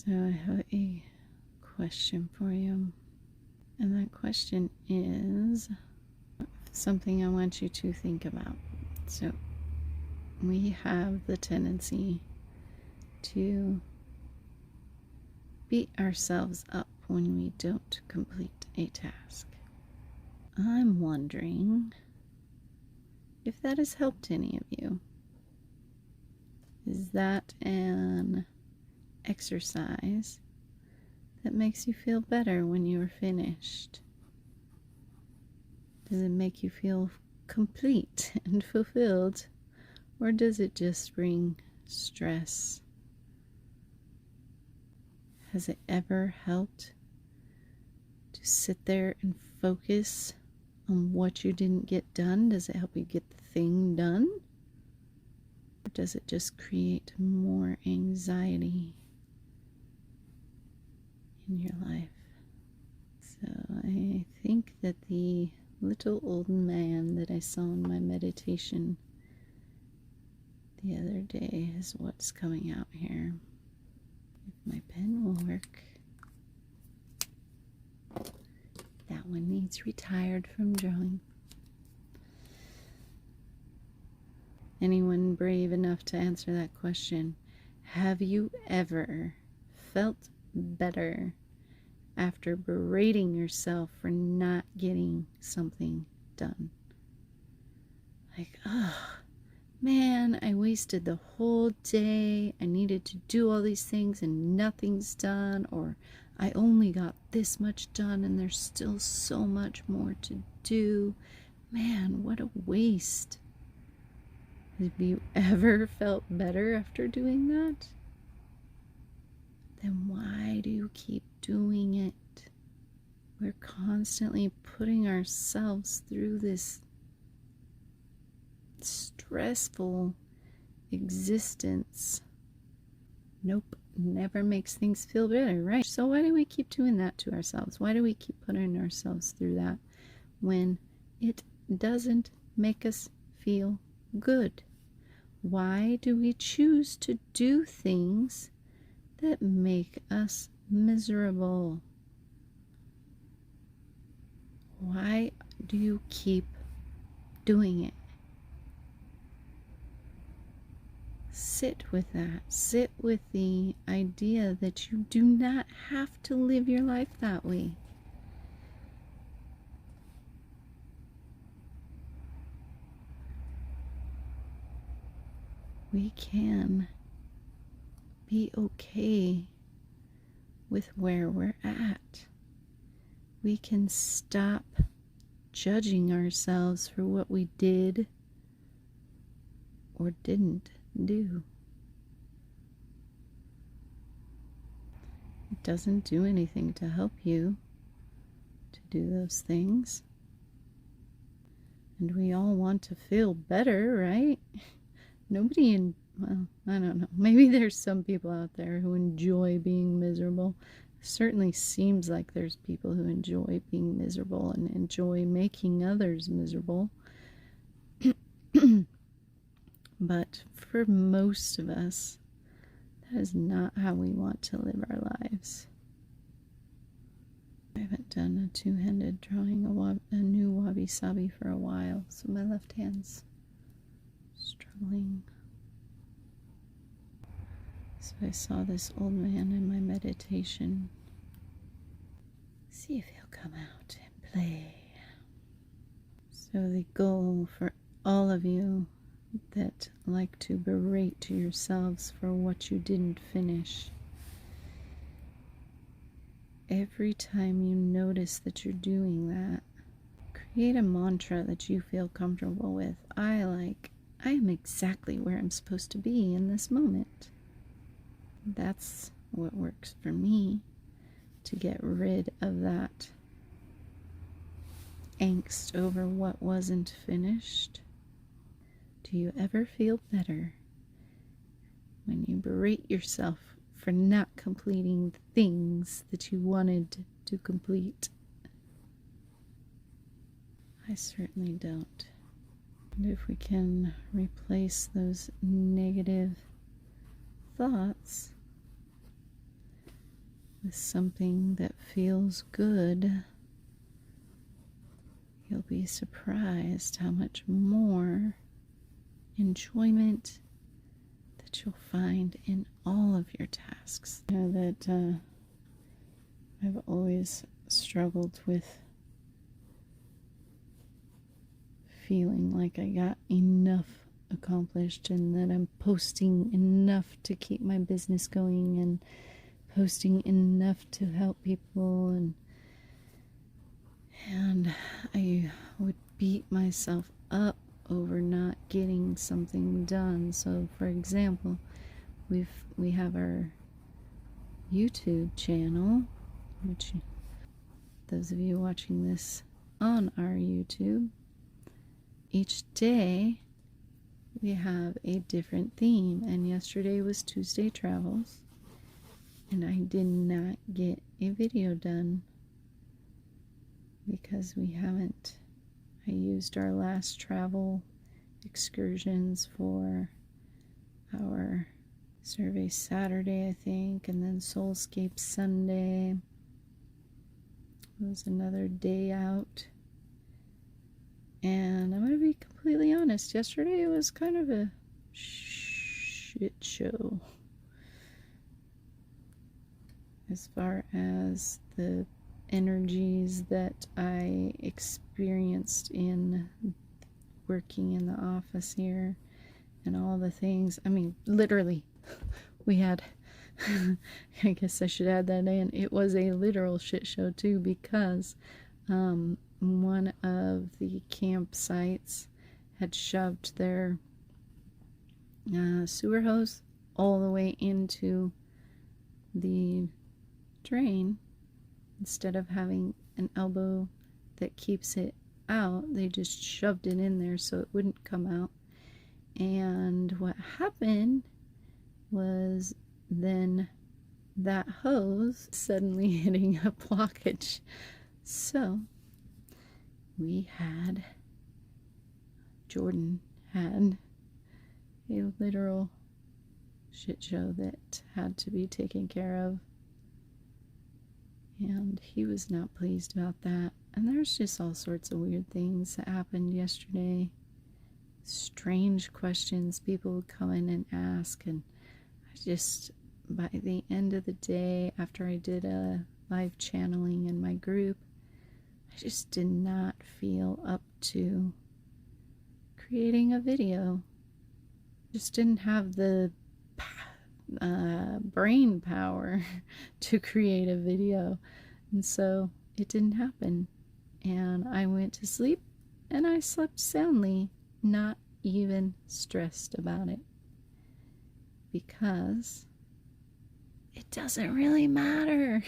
So I have a question for you, and that question is something I want you to think about. So we have the tendency to beat ourselves up when we don't complete a task. I'm wondering if that has helped any of you. Is that an exercise that makes you feel better when you are finished? Does it make you feel complete and fulfilled, or does it just bring stress? Has it ever helped to sit there and focus on what you didn't get done? Does it help you get the thing done? Or does it just create more anxiety in your life? So I think that the little old man that I saw in my meditation the other day is what's coming out here. If my pen will work. That one needs retired from drawing. Anyone brave enough to answer that question? Have you ever felt better after berating yourself for not getting something done? Like, oh man, I wasted the whole day. I needed to do all these things and nothing's done. Or I only got this much done and there's still so much more to do. Man, what a waste. Have you ever felt better after doing that? Then why do you keep doing it? We're constantly putting ourselves through this stressful existence. Nope, never makes things feel better, right? So why do we keep doing that to ourselves? Why do we keep putting ourselves through that when it doesn't make us feel good? Why do we choose to do things that make us miserable? Why do you keep doing it? Sit with that. Sit with the idea that you do not have to live your life that way. We can be okay with where we're at. We can stop judging ourselves for what we did or didn't do. It doesn't do anything to help you to do those things. And we all want to feel better, right? Nobody well, I don't know. Maybe there's some people out there who enjoy being miserable. Certainly seems like there's people who enjoy being miserable and enjoy making others miserable. But for most of us, that is not how we want to live our lives. I haven't done a two-handed drawing a new Wabi Sabi for a while, so my left hand's struggling. So I saw this old man in my meditation. See if he'll come out and play. So the goal for all of you that like to berate yourselves for what you didn't finish, every time you notice that you're doing that, create a mantra that you feel comfortable with. I am exactly where I'm supposed to be in this moment. That's what works for me to get rid of that angst over what wasn't finished. Do you ever feel better when you berate yourself for not completing the things that you wanted to complete? I certainly don't. And if we can replace those negative thoughts with something that feels good, you'll be surprised how much more enjoyment that you'll find in all of your tasks. You know that I've always struggled with feeling like I got enough accomplished and that I'm posting enough to keep my business going and posting enough to help people, and I would beat myself up over not getting something done. So for example, we have our YouTube channel, which those of you watching this on our YouTube, each day we have a different theme, and yesterday was Tuesday Travels, and I did not get a video done because I used our last travel excursions for our survey Saturday, I think, and then Soulscape Sunday. It was another day out. And I'm going to be completely honest, yesterday was kind of a shit show as far as the energies that I experienced in working in the office here and all the things. I mean, literally, we had, I guess I should add that in, it was a literal shit show too, because one of the campsites had shoved their sewer hose all the way into the drain. Instead of having an elbow that keeps it out, they just shoved it in there so it wouldn't come out. And what happened was then that hose suddenly hitting a blockage. So Jordan had a literal shit show that had to be taken care of, and he was not pleased about that. And there's just all sorts of weird things that happened yesterday. Strange questions people would come in and ask, and I just, by the end of the day, after I did a live channeling in my group, I just did not feel up to creating a video. Just didn't have the brain power to create a video, and so it didn't happen. And I went to sleep, and I slept soundly, not even stressed about it, because it doesn't really matter.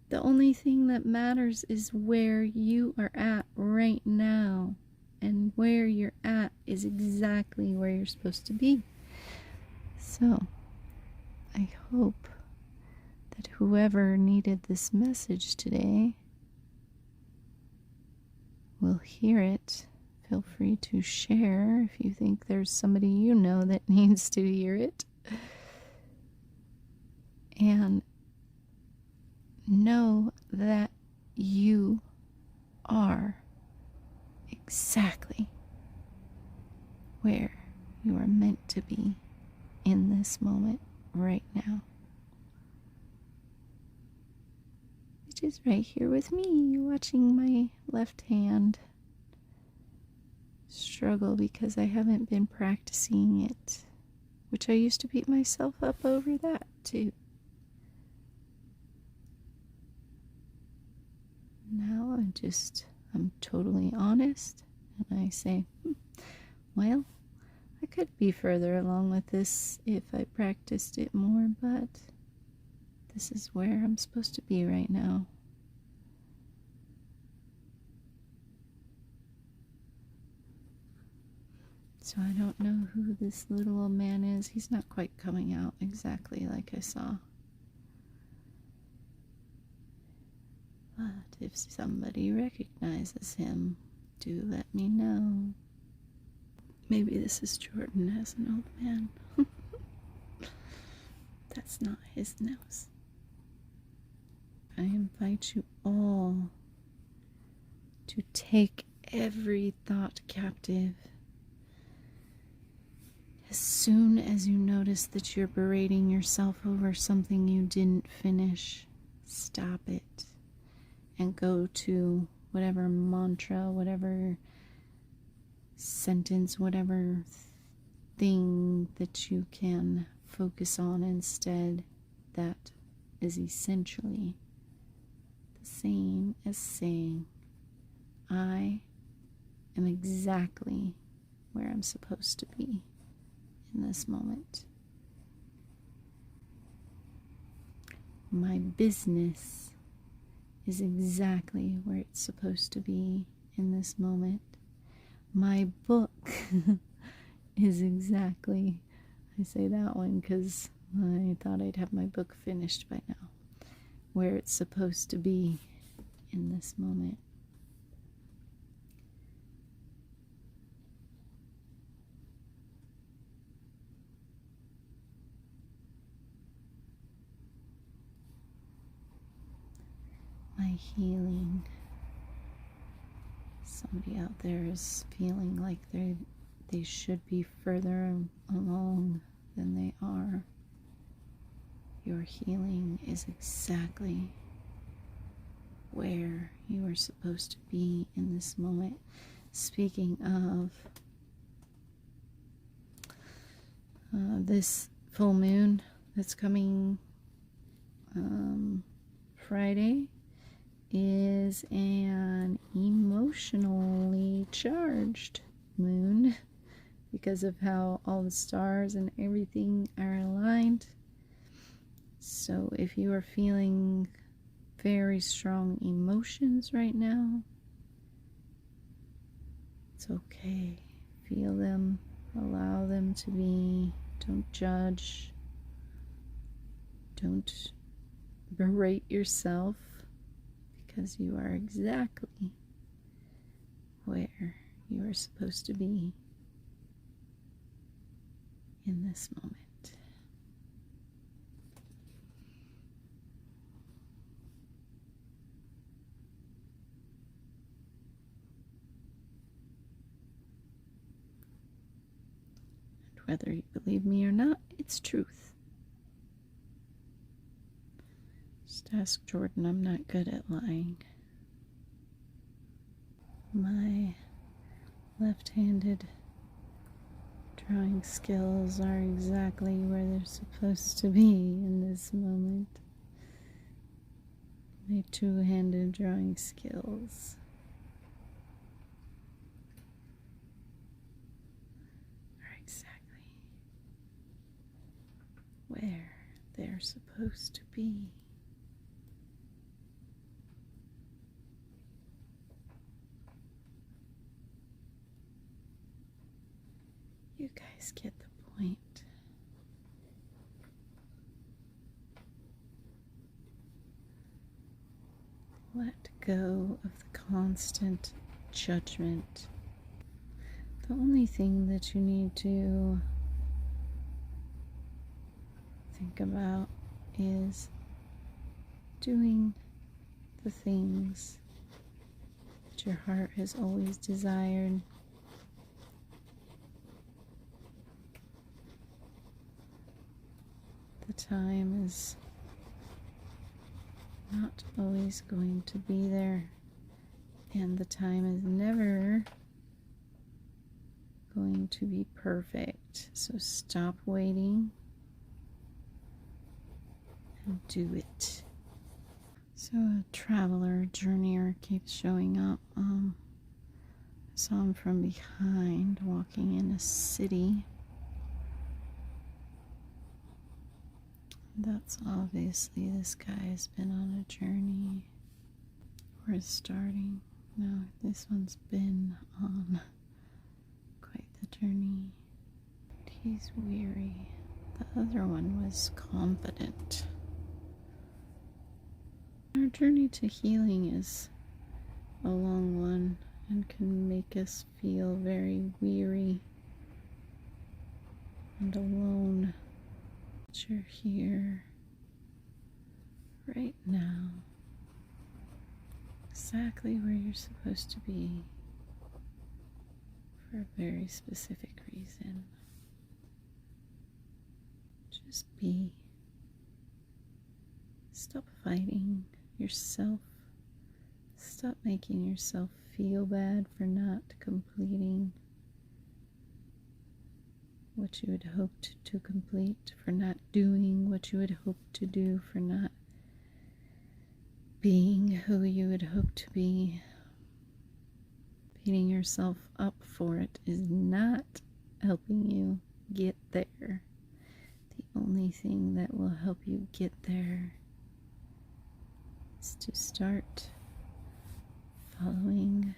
The only thing that matters is where you are at right now, and where you're at is exactly where you're supposed to be. So I hope that whoever needed this message today will hear it. Feel free to share if you think there's somebody you know that needs to hear it. And know that you are exactly where you are meant to be in this moment right now. Which is right here with me, watching my left hand struggle because I haven't been practicing it, which I used to beat myself up over that too. Now I'm totally honest, and I say, well, I could be further along with this if I practiced it more, but this is where I'm supposed to be right now. So I don't know who this little old man is. He's not quite coming out exactly like I saw. But if somebody recognizes him, do let me know. Maybe this is Jordan as an old man. That's not his nose. I invite you all to take every thought captive. As soon as you notice that you're berating yourself over something you didn't finish, stop it and go to whatever mantra, whatever sentence, whatever thing that you can focus on instead that is essentially the same as saying, I am exactly where I'm supposed to be in this moment. My business is exactly where it's supposed to be in this moment. My book is exactly, I say that one because I thought I'd have my book finished by now, where it's supposed to be in this moment. My healing. Somebody out there is feeling like they should be further along than they are. Your healing is exactly where you are supposed to be in this moment. Speaking of this full moon that's coming Friday is an emotionally charged moon because of how all the stars and everything are aligned. So if you are feeling very strong emotions right now, it's okay. Feel them, allow them to be. Don't judge. Don't berate yourself, because you are exactly where you are supposed to be in this moment. And whether you believe me or not, it's truth. Just ask Jordan, I'm not good at lying. My left-handed drawing skills are exactly where they're supposed to be in this moment. My two-handed drawing skills are exactly where they're supposed to be. You guys get the point. Let go of the constant judgment. The only thing that you need to think about is doing the things that your heart has always desired. The time is not always going to be there, and the time is never going to be perfect. So stop waiting and do it. So a traveler, journeyer keeps showing up. I saw him from behind walking in a city. That's obviously this guy has been on a journey, or is starting. No, this one's been on quite the journey. He's weary. The other one was confident. Our journey to healing is a long one and can make us feel very weary and alone. that you're here right now, exactly where you're supposed to be for a very specific reason. Just be. Stop fighting yourself. Stop making yourself feel bad for not completing what you had hoped to complete, for not doing what you had hoped to do, for not being who you had hoped to be. Beating yourself up for it is not helping you get there. The only thing that will help you get there is to start following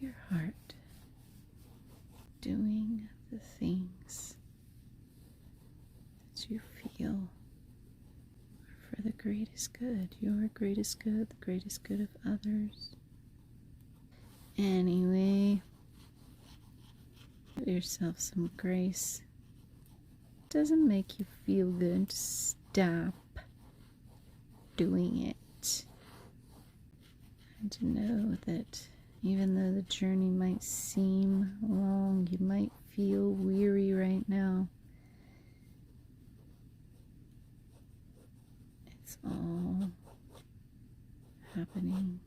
your heart, doing the things that you feel are for the greatest good, your greatest good, the greatest good of others. Anyway, give yourself some grace. It doesn't make you feel good, stop doing it. And to know that even though the journey might seem long, you might feel weary right now, it's all happening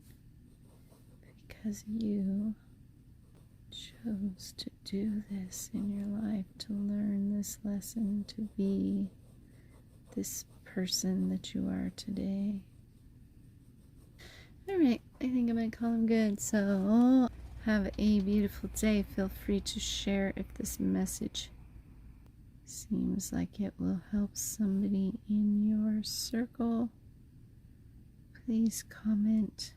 because you chose to do this in your life, to learn this lesson, to be this person that you are today. Alright, I think I might call him good. So, have a beautiful day. Feel free to share if this message seems like it will help somebody in your circle. Please comment.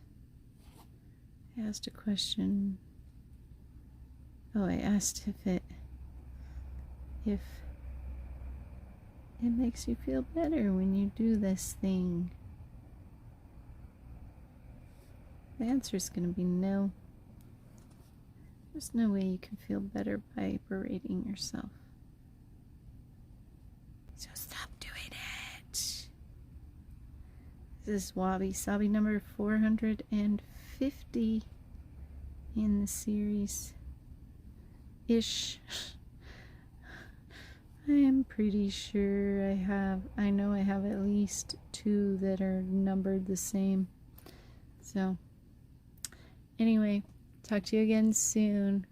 I asked a question. Oh, I asked if it makes you feel better when you do this thing. The answer is going to be no. There's no way you can feel better by berating yourself. So stop doing it. This is Wabi Sabi number 450 in the series. Ish. I am pretty sure I know I have at least 2 that are numbered the same. So, anyway, talk to you again soon.